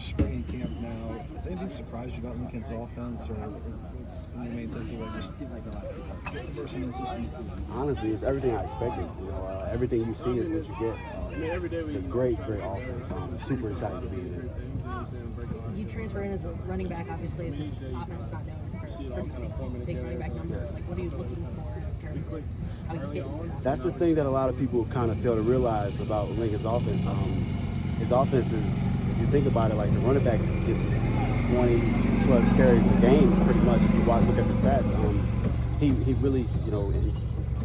spring camp now. Has anything surprised you about Lincoln's offense, or what's been your main takeaway? Just diversity in the system. Honestly, it's everything I expected. Everything you see is what you get. It's a great offense. I'm super excited to be in it. You transfer in as a running back. Obviously, this offense is not known for producing big running back numbers. Like, what are you looking for in terms of how you fit in this offense? That's the thing that a lot of people kind of fail to realize about Lincoln's offense. His offense is, if you think about it, like the running back gets 20 plus carries a game, pretty much. If you look at the stats, he really, he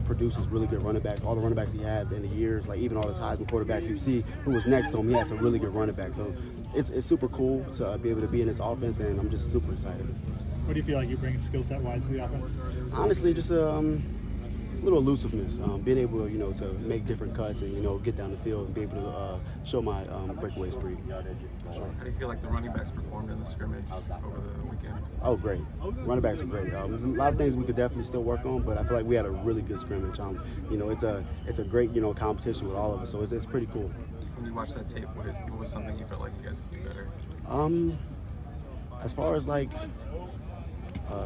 produces really good running backs. All the running backs he had in the years, like even all his Heisman quarterbacks, you see who was next to him, he has some really good running backs. So it's super cool to be able to be in this offense, and I'm just super excited. What do you feel like you bring skill set wise to the offense? Honestly, just a little elusiveness, being able to make different cuts and get down the field and be able to show my breakaway speed. Sure. How do you feel like the running backs performed in the scrimmage over the weekend? Oh, great. Running backs are great. There's a lot of things we could definitely still work on, but I feel like we had a really good scrimmage. It's a great competition with all of us, so it's pretty cool. When you watch that tape, what was something you felt like you guys could do better? As far as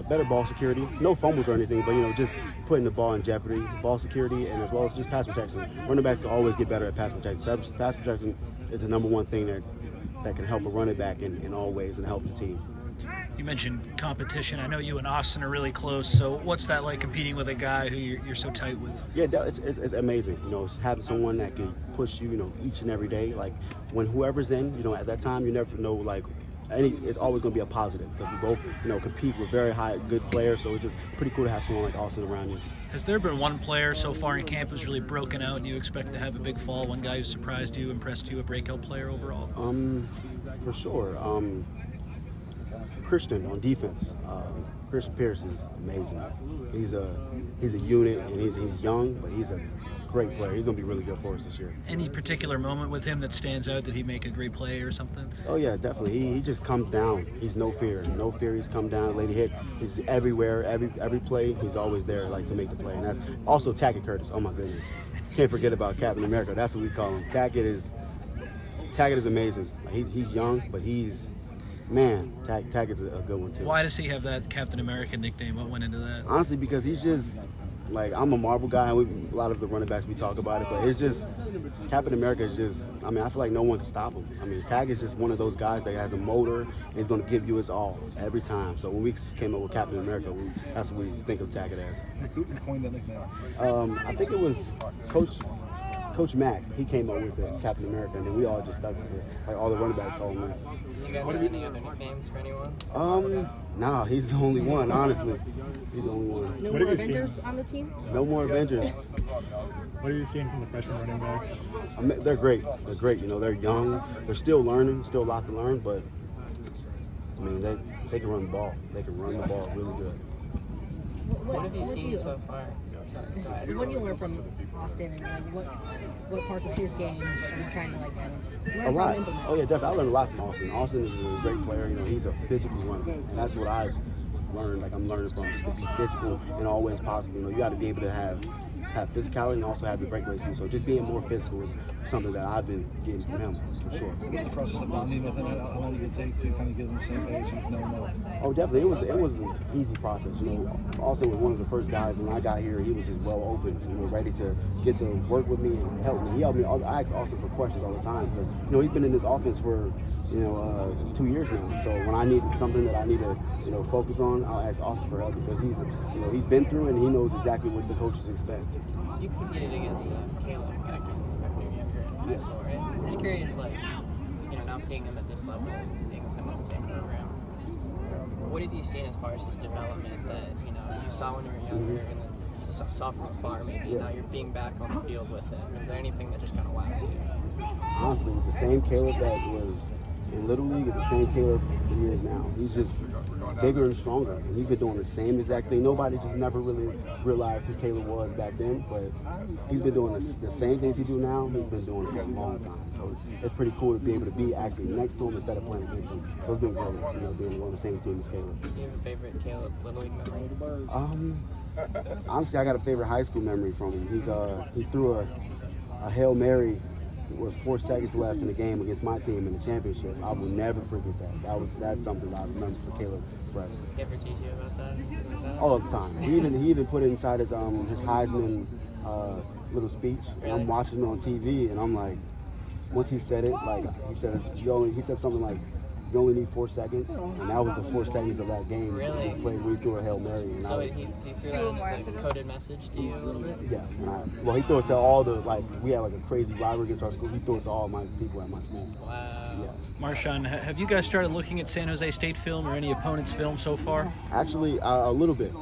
better ball security, no fumbles or anything, but just putting the ball in jeopardy, ball security, and as well as just pass protection. Running backs can always get better at pass protection. Pass protection is the number one thing that can help a running back in all ways and help the team. You mentioned competition. I know you and Austin are really close. So what's that like, competing with a guy who you're so tight with? Yeah, it's amazing. Having someone that can push you, each and every day. Like when whoever's in, at that time, you never know it's always going to be a positive because we both, compete with very high, good players. So it's just pretty cool to have someone like Austin around you. Has there been one player so far in camp who's really broken out? Do you expect to have a big fall? One guy who surprised you, impressed you, a breakout player overall? For sure. Christian on defense. Christian Pierce is amazing. He's a unit, and he's young, but he's a great player. He's going to be really good for us this year. Any particular moment with him that stands out? Did he make a great play or something? Oh yeah, definitely. He just comes down. He's no fear. He's come down, lady hit. He's everywhere. Every play, he's always there, to make the play. And that's also Tackett Curtis. Oh my goodness, can't forget about Captain America. That's what we call him. Tackett is amazing. He's young, but Tackett's a good one too. Why does he have that Captain America nickname? What went into that? Honestly, because he's just I'm a Marvel guy, and a lot of the running backs we talk about it, but it's just Captain America is just. I feel like no one can stop him. Tackett is just one of those guys that has a motor and he's going to give you his all every time. So when we came up with Captain America, that's what we think of Tackett as. Who coined that nickname? I think it was Coach Mack. He came up with it, Captain America, and then we all just stuck with it. Like all the running backs call him that. Do you guys have any other nicknames for anyone? Nah, he's the only one, honestly. He's the only one. No more Avengers on the team? No more Avengers. What are you seeing from the freshman running backs? They're great. They're great. They're young. They're still learning, still a lot to learn, but they can run the ball. They can run the ball really good. What have you seen so far? What do you learn from Austin, and what parts of his game are you trying to learn a lot. from him? Oh yeah, definitely. I learned a lot from Austin. Austin is a great player. He's a physical runner, and that's what I've learned. I'm learning from just to be physical in all ways possible. You got to be able to have physicality and also have the breakaway speed. So just being more physical is something that I've been getting from him for sure. What's the process of bonding with him? How long did it take to kind of get on the same page? Oh, definitely. It was an easy process. Austin was one of the first guys when I got here. He was just well open, ready to get to work with me and help me. He helped me. I asked Austin for questions all the time because he's been in this offense for 2 years now. So when I need something that I need to focus on, I'll ask Austin for help because he's been through and he knows exactly what the coaches expect. You competed against Caleb back in high school, right? I'm just curious, now seeing him at this level, being with him on the same program, what have you seen as far as his development that you saw when you were younger and then saw from afar maybe? Now you're being back on the field with him. Is there anything that just kind of wows you? Honestly, the same Caleb that was in Little League is the same Caleb he is now. He's just bigger and stronger. And he's been doing the same exact thing. Nobody just never really realized who Caleb was back then, but he's been doing the same things he do now. He's been doing it for a long time. So it's pretty cool to be able to be actually next to him instead of playing against him. So it's been great, seeing him on the same team as Caleb. Do you have a favorite Caleb Little League memory? Honestly, I got a favorite high school memory from him. He threw a Hail Mary with 4 seconds left in the game against my team in the championship. I will never forget that. That's something that I remember for Caleb forever. He ever teach you about that? All the time. He even put it inside his Heisman little speech, and I'm watching it on TV, and I'm like, once he said it, like he said something like, you only need 4 seconds, and that was the 4 seconds of that game. Really? We threw a Hail Mary. And So he threw that as like a coded message to you a little bit? yeah. Well, he threw it to all the, like, we had like a crazy rivalry against our school. He threw it to all my people at my school. Wow. Yeah. MarShawn, have you guys started looking at San Jose State film or any opponents' film so far? Actually, a little bit.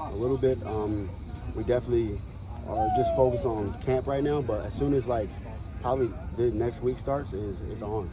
We definitely are just focused on camp right now, but as soon as, like, probably the next week starts, it's on.